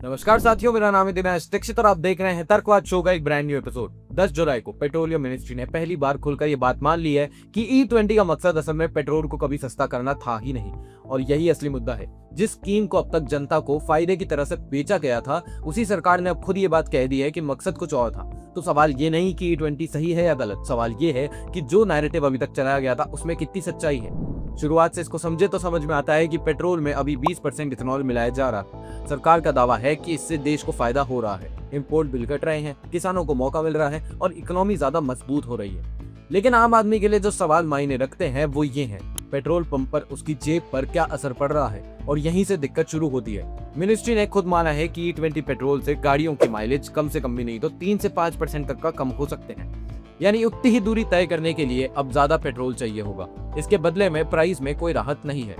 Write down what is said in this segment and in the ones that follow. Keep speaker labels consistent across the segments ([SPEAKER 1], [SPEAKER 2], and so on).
[SPEAKER 1] नमस्कार साथियों, मेरा नाम है दिनेश दीक्षित और आप देख रहे हैं तर्कवाद शो का एक ब्रांड न्यू एपिसोड। 10 जुलाई को पेट्रोलियम मिनिस्ट्री ने पहली बार खुलकर ये बात मान ली है कि E20 का मकसद असल में पेट्रोल को कभी सस्ता करना था ही नहीं, और यही असली मुद्दा है। जिस स्कीम को अब तक जनता को फायदे की तरह से बेचा गया था, उसी सरकार ने अब खुद ये बात कह दी है कि मकसद कुछ और था। तो सवाल ये नहीं कि E20 सही है या गलत, सवाल ये है कि जो नैरेटिव अभी तक चलाया गया था उसमें कितनी सच्चाई है। शुरुआत से इसको समझे तो समझ में आता है कि पेट्रोल में अभी 20% इथेनॉल मिलाया जा रहा है। सरकार का दावा है कि इससे देश को फायदा हो रहा है, इंपोर्ट बिल कट रहे हैं, किसानों को मौका मिल रहा है और इकोनॉमी ज्यादा मजबूत हो रही है। लेकिन आम आदमी के लिए जो सवाल मायने रखते हैं वो ये हैं, पेट्रोल पंप पर उसकी जेब पर क्या असर पड़ रहा है, और यहीं से दिक्कत शुरू होती है। मिनिस्ट्री ने खुद माना है कि E20 पेट्रोल से गाड़ियों की माइलेज कम से कम भी नहीं तो 3 से 5% तक का कम हो सकते हैं। यानी उतनी ही दूरी तय करने के लिए अब ज्यादा पेट्रोल चाहिए होगा। इसके बदले में प्राइस में कोई राहत नहीं है,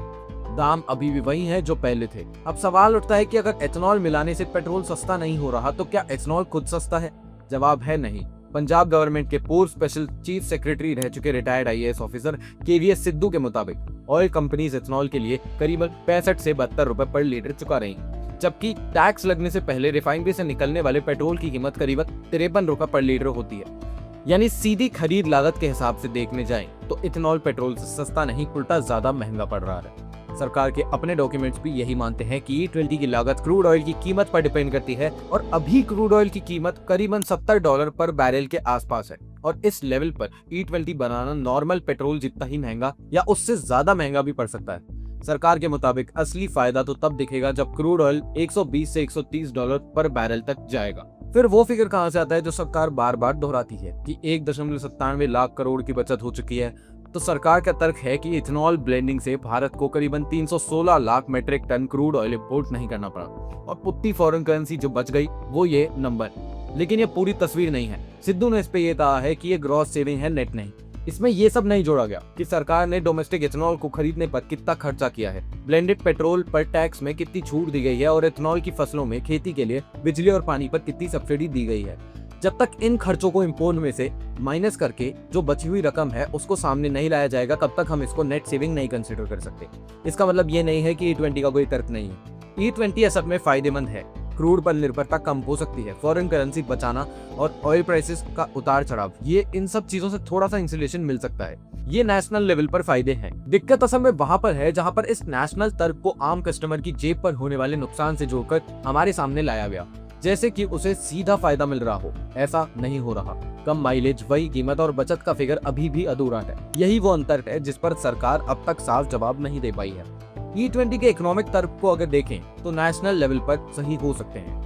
[SPEAKER 1] दाम अभी भी वही है जो पहले थे। अब सवाल उठता है कि अगर एथेनॉल मिलाने से पेट्रोल सस्ता नहीं हो रहा तो क्या एथेनॉल खुद सस्ता है? जवाब है नहीं। पंजाब गवर्नमेंट के पूर्व स्पेशल चीफ सेक्रेटरी रह चुके retired IAS officer KVS Sidhu के मुताबिक ऑयल कंपनीज एथेनॉल के लिए करीबन 65 से 72 रुपए पर लीटर चुका रही, जबकि टैक्स लगने से पहले रिफाइनरी से निकलने वाले पेट्रोल की कीमत करीबन 53 रुपए पर लीटर होती है। यानी सीधी खरीद लागत के हिसाब से देखने जाएं तो इथेनॉल पेट्रोल से सस्ता नहीं, उल्टा ज्यादा महंगा पड़ रहा है। सरकार के अपने डॉक्यूमेंट्स भी यही मानते हैं कि E20 की लागत क्रूड ऑयल की कीमत पर डिपेंड करती है, और अभी क्रूड ऑयल की कीमत करीबन $70 पर बैरल के आसपास है। और इस लेवल पर E20 बनाना नॉर्मल पेट्रोल जितना ही महंगा या उससे ज्यादा महंगा भी पड़ सकता है। सरकार के मुताबिक असली फायदा तो तब दिखेगा जब क्रूड ऑयल 120 से $130 पर बैरल तक जाएगा। फिर वो फिगर कहां से आता है जो सरकार बार बार दोहराती है कि 1.97 लाख करोड़ की बचत हो चुकी है? तो सरकार का तर्क है कि इथेनॉल ब्लेंडिंग से भारत को करीबन 316 lakh metric ton crude oil import नहीं करना पड़ा, और पुत्ती फॉरेन करेंसी जो बच गई वो ये नंबर। लेकिन ये पूरी तस्वीर नहीं है। सिद्धू ने इस पे ये कहा है कि ये ग्रॉस सेविंग है, नेट नहीं। इसमें ये सब नहीं जोड़ा गया कि सरकार ने डोमेस्टिक इथेनॉल को खरीदने पर कितना खर्चा किया है, ब्लेंडेड पेट्रोल पर टैक्स में कितनी छूट दी गई है, और इथेनॉल की फसलों में खेती के लिए बिजली और पानी पर कितनी सब्सिडी दी गई है। जब तक इन खर्चों को इंपोर्ट में से माइनस करके जो बची हुई रकम है उसको सामने नहीं लाया जाएगा, तब तक हम इसको नेट सेविंग नहीं कंसिडर कर सकते। इसका मतलब ये नहीं है कि E20 का कोई तर्क नहीं है। E20 असल में फायदेमंद है। क्रूड पर निर्भरता कम हो सकती है, फॉरेन करेंसी बचाना और ऑयल प्राइसेस का उतार चढ़ाव, ये इन सब चीजों से थोड़ा सा इंसुलेशन मिल सकता है। ये नेशनल लेवल पर फायदे हैं। दिक्कत असल में वहां पर है जहां पर इस नेशनल तर्क को आम कस्टमर की जेब पर होने वाले नुकसान से जोड़कर हमारे सामने लाया गया, जैसे कि उसे सीधा फायदा मिल रहा हो। ऐसा नहीं हो रहा। कम माइलेज, वही कीमत और बचत का फिगर अभी भी अधूरा है। यही वो अंतर है जिस पर सरकार अब तक साफ जवाब नहीं दे पाई है। E20 के इकोनॉमिक तर्क को अगर देखें तो नेशनल लेवल पर सही हो सकते हैं।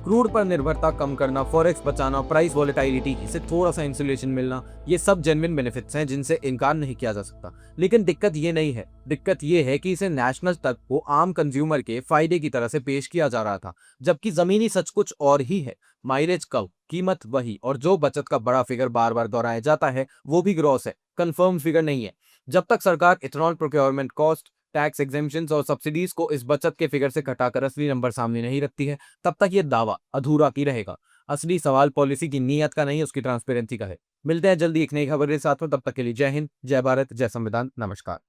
[SPEAKER 1] क्रूड पर निर्भरता कम करना, फॉरेक्स बचाना, प्राइस वॉलेटिलिटी से थोड़ा सा इंसुलेशन मिलना, ये सब जेन्युइन बेनिफिट्स हैं जिनसे इनकार नहीं किया जा सकता। लेकिन दिक्कत ये नहीं है। दिक्कत ये है कि इसे नेशनल तर्क को आम कंज्यूमर के फायदे की तरह से पेश किया जा रहा था, जबकि जमीनी सच कुछ और ही है। माइलेज कम, कीमत वही, और जो बचत का बड़ा फिगर बार बार दोहराया जाता है वो भी ग्रॉस है, कंफर्म फिगर नहीं है। जब तक सरकार ethanol procurement cost, tax exemptions और सब्सिडीज को इस बचत के फिगर से घटाकर असली नंबर सामने नहीं रखती है, तब तक ये दावा अधूरा ही रहेगा। असली सवाल पॉलिसी की नीयत का नहीं, उसकी ट्रांसपेरेंसी का है। मिलते हैं जल्दी एक नई खबर के साथ में, तब तक के लिए जय हिंद, जय भारत, जय संविधान, नमस्कार।